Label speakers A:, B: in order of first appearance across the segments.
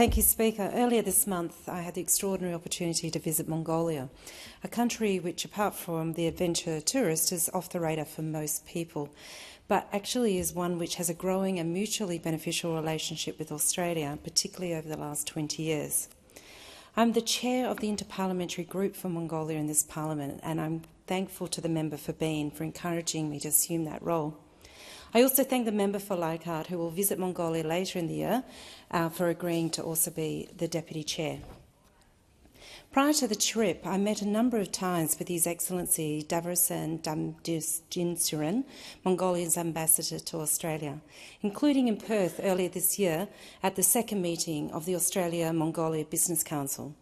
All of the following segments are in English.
A: Thank you, Speaker. Earlier this month, I had the extraordinary opportunity to visit Mongolia, a country which, apart from the adventure tourist, is off the radar for most people, but actually is one which has a growing and mutually beneficial relationship with Australia, particularly over the last 20 years. I'm the chair of the Interparliamentary Group for Mongolia in this Parliament, and I'm thankful to the member for encouraging me to assume that role. I also thank the member for Leichhardt, who will visit Mongolia later in the year, for agreeing to also be the Deputy Chair. Prior to the trip, I met a number of times with His Excellency Davarsan Damdinsuren, Mongolia's ambassador to Australia, including in Perth earlier this year at the second meeting of the Australia-Mongolia Business Council.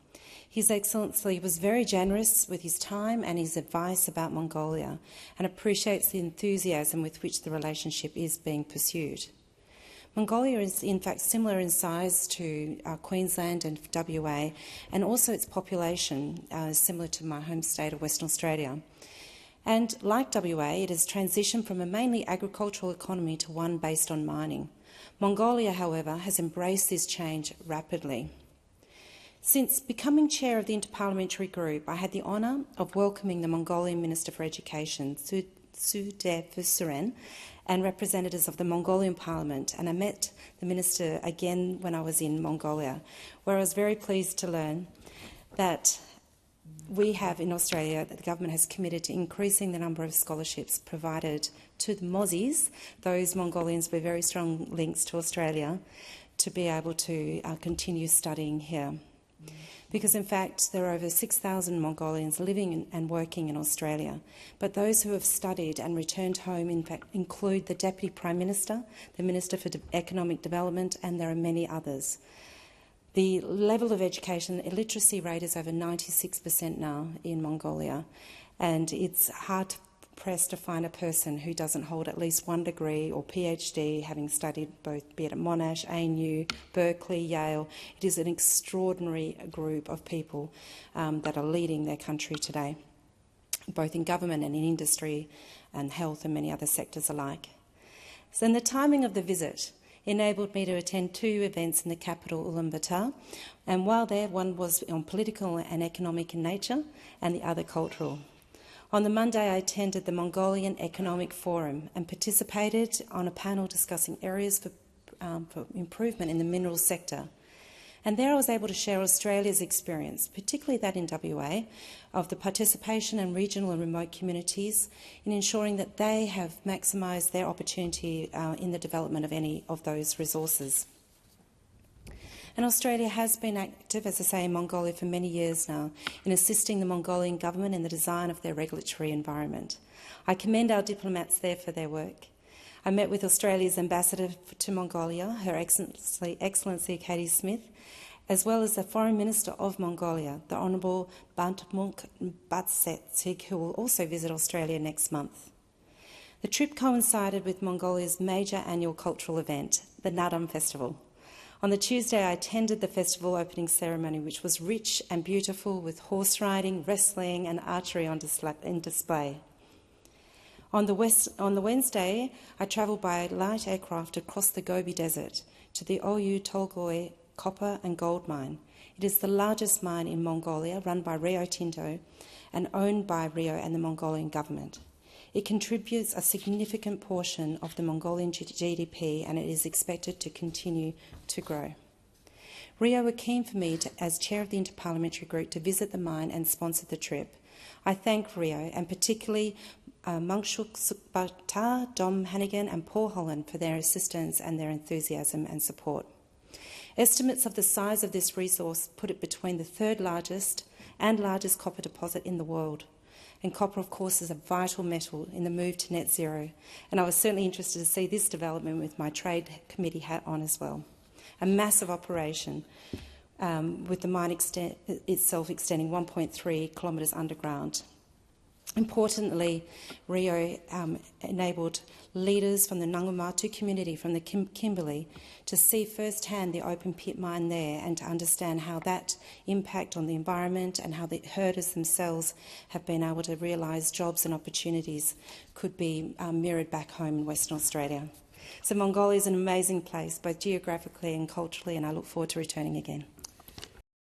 A: His Excellency was very generous with his time and his advice about Mongolia and appreciates the enthusiasm with which the relationship is being pursued. Mongolia is in fact similar in size to Queensland and WA, and also its population is similar to my home state of Western Australia. And like WA, it has transitioned from a mainly agricultural economy to one based on mining. Mongolia, however, has embraced this change rapidly. Since becoming chair of the Interparliamentary Group, I had the honour of welcoming the Mongolian Minister for Education, Sudefusuren, and representatives of the Mongolian Parliament, and I met the Minister again when I was in Mongolia, where I was very pleased to learn that we have in Australia, that the government has committed to increasing the number of scholarships provided to the Mozzies, those Mongolians with very strong links to Australia, to be able to continue studying here. Because in fact there are over 6,000 Mongolians living and working in Australia, but those who have studied and returned home in fact include the Deputy Prime Minister, the Minister for Economic Development, and there are many others. The level of education illiteracy rate is over 96% now in Mongolia, and it's hard pressed to find a person who doesn't hold at least one degree or PhD, having studied both, be it at Monash, ANU, Berkeley, Yale. It is an extraordinary group of people that are leading their country today, both in government and in industry and health and many other sectors alike. So the timing of the visit enabled me to attend two events in the capital, Ulaanbaatar, and while there, one was on political and economic in nature and the other cultural. On the Monday, I attended the Mongolian Economic Forum and participated on a panel discussing areas for improvement in the minerals sector. And there I was able to share Australia's experience, particularly that in WA, of the participation in regional and remote communities in ensuring that they have maximised their opportunity in the development of any of those resources. And Australia has been active, as I say, in Mongolia for many years now, in assisting the Mongolian government in the design of their regulatory environment. I commend our diplomats there for their work. I met with Australia's ambassador to Mongolia, Her Excellency Katie Smith, as well as the Foreign Minister of Mongolia, the Honourable Bantmunk Batsetsig, who will also visit Australia next month. The trip coincided with Mongolia's major annual cultural event, the Naadam Festival. On the Tuesday, I attended the festival opening ceremony, which was rich and beautiful, with horse riding, wrestling and archery on display. On the Wednesday, I travelled by light aircraft across the Gobi Desert to the Oyu Tolgoi copper and gold mine. It is the largest mine in Mongolia, run by Rio Tinto and owned by Rio and the Mongolian government. It contributes a significant portion of the Mongolian GDP, and it is expected to continue to grow. Rio were keen for me, as chair of the Interparliamentary Group, to visit the mine and sponsor the trip. I thank Rio, and particularly Mungshuk Sukbata, Dom Hannigan and Paul Holland for their assistance and their enthusiasm and support. Estimates of the size of this resource put it between the third largest and largest copper deposit in the world. And copper, of course, is a vital metal in the move to net zero. And I was certainly interested to see this development with my Trade Committee hat on as well. A massive operation with the mine itself extending 1.3 kilometres underground. Importantly, Rio enabled leaders from the Nangumatu community, from the Kimberley, to see firsthand the open pit mine there and to understand how that impact on the environment and how the herders themselves have been able to realise jobs and opportunities could be mirrored back home in Western Australia. So Mongolia is an amazing place, both geographically and culturally, and I look forward to returning again.